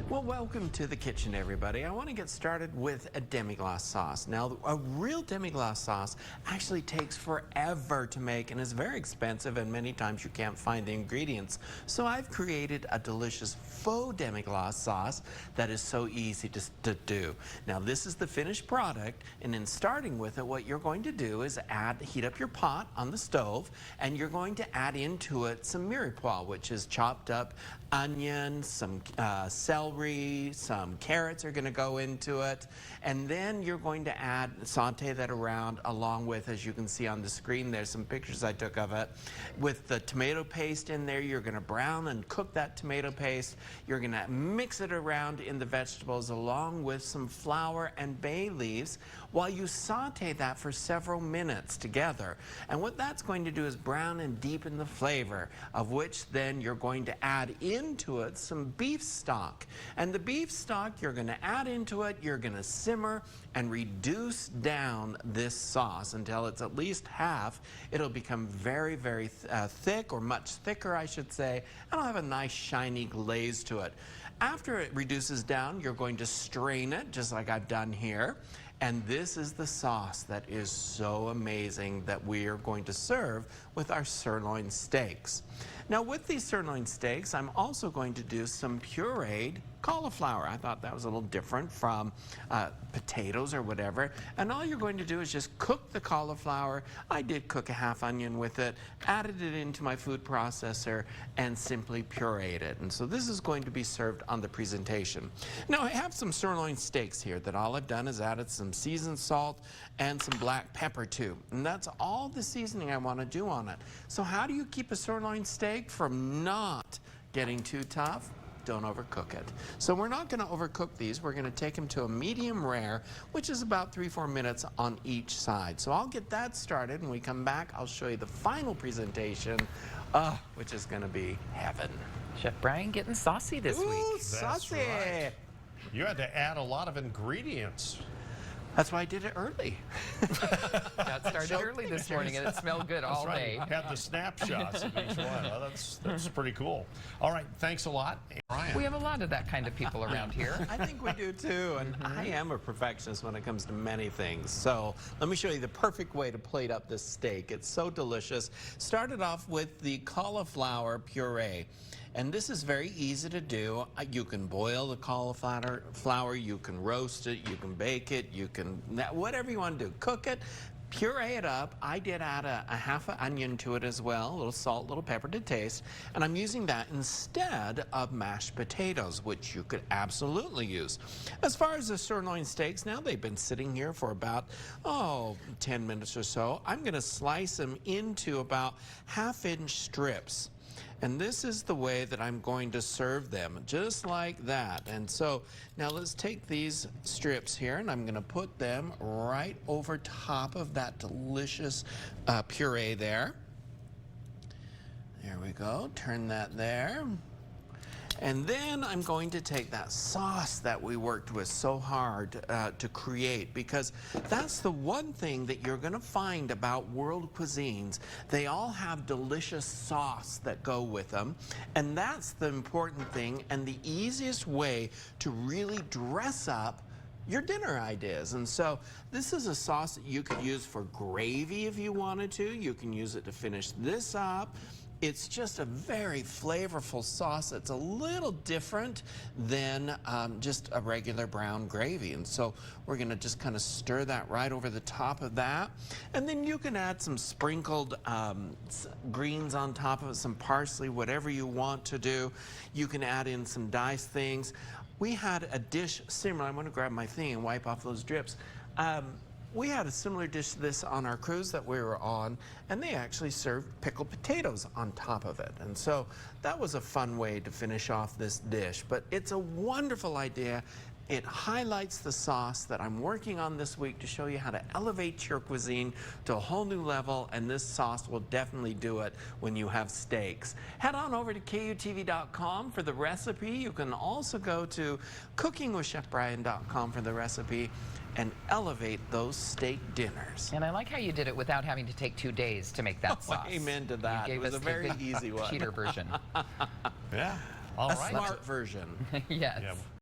Well, welcome to the kitchen, everybody. I want to get started with a Demi Glace sauce. Now, a real Demi Glace sauce actually takes forever to make and is very expensive, and many times you can't find the ingredients. So I've created a delicious faux Demi Glace sauce that is so easy to do. Now, this is the finished product, and in starting with it, what you're going to do is heat up your pot on the stove, and you're going to add into it some mirepoix, which is chopped up onion, some celery, some carrots are going to go into it, and then you're going to saute that around along with, as you can see on the screen, there's some pictures I took of it, with the tomato paste in there. You're going to brown and cook that tomato paste. You're going to mix it around in the vegetables along with some flour and bay leaves while you saute that for several minutes together. And what that's going to do is brown and deepen the flavor, of which then you're going to add into it some beef stock. And the beef stock you're going to add into it, you're going to simmer and reduce down this sauce until it's at least half. It'll become very, very thick, or much thicker, I should say, and it'll have a nice shiny glaze to it. After it reduces down, you're going to strain it, just like I've done here. And this is the sauce that is so amazing that we are going to serve with our sirloin steaks. Now, with these sirloin steaks, I'm also going to do some pureed cauliflower. I thought that was a little different from potatoes or whatever. And all you're going to do is just cook the cauliflower. I did cook a half onion with it, added it into my food processor, and simply pureed it. And so this is going to be served on the presentation. Now, I have some sirloin steaks here that all I've done is added some seasoned salt and some black pepper too. And that's all the seasoning I want to do on it. So how do you keep a sirloin steak from not getting too tough? Don't overcook it. So we're not going to overcook these. We're going to take them to a medium rare, which is about 3-4 minutes on each side. So I'll get that started. When we come back, I'll show you the final presentation, which is going to be heaven. Chef Bryan getting saucy this week. Saucy. Right. You had to add a lot of ingredients. That's why I did it early. Got started early this morning, and it smelled good all day. Had the snapshots of each one. Well, that's pretty cool. All right, thanks a lot, Bryan. We have a lot of that kind of people around here. I think we do too, and I am a perfectionist when it comes to many things. So let me show you the perfect way to plate up this steak. It's so delicious. Started off with the cauliflower puree. And this is very easy to do. You can boil the cauliflower, you can roast it, you can bake it, you can, whatever you want to do. Cook it, puree it up. I did add a half an onion to it as well, a little salt, a little pepper to taste. And I'm using that instead of mashed potatoes, which you could absolutely use. As far as the sirloin steaks, now they've been sitting here for about, 10 minutes or so. I'm going to slice them into about half-inch strips. And this is the way that I'm going to serve them, just like that. And so now let's take these strips here, and I'm going to put them right over top of that delicious puree there. There we go. Turn that there. And then I'm going to take that sauce that we worked with so hard to create, because that's the one thing that you're going to find about world cuisines. They all have delicious sauce that go with them, and that's the important thing and the easiest way to really dress up your dinner ideas. And so this is a sauce that you could use for gravy if you wanted to. You can use it to finish this up. It's just a very flavorful sauce that's a little different than just a regular brown gravy. And so we're going to just kind of stir that right over the top of that. And then you can add some sprinkled greens on top of it, some parsley, whatever you want to do. You can add in some diced things. We had a dish similar. I'm going to grab my thing and wipe off those drips. We had a similar dish to this on our cruise that we were on, and they actually served pickled potatoes on top of it. And so that was a fun way to finish off this dish. But it's a wonderful idea. It highlights the sauce that I'm working on this week to show you how to elevate your cuisine to a whole new level, and this sauce will definitely do it when you have steaks. Head on over to KUTV.com for the recipe. You can also go to cookingwithchefbryan.com for the recipe and elevate those steak dinners. And I like how you did it without having to take 2 days to make that sauce. Amen to that. It was a very easy one. Cheater version. Yeah. All right. A smart version. Yes. Yeah.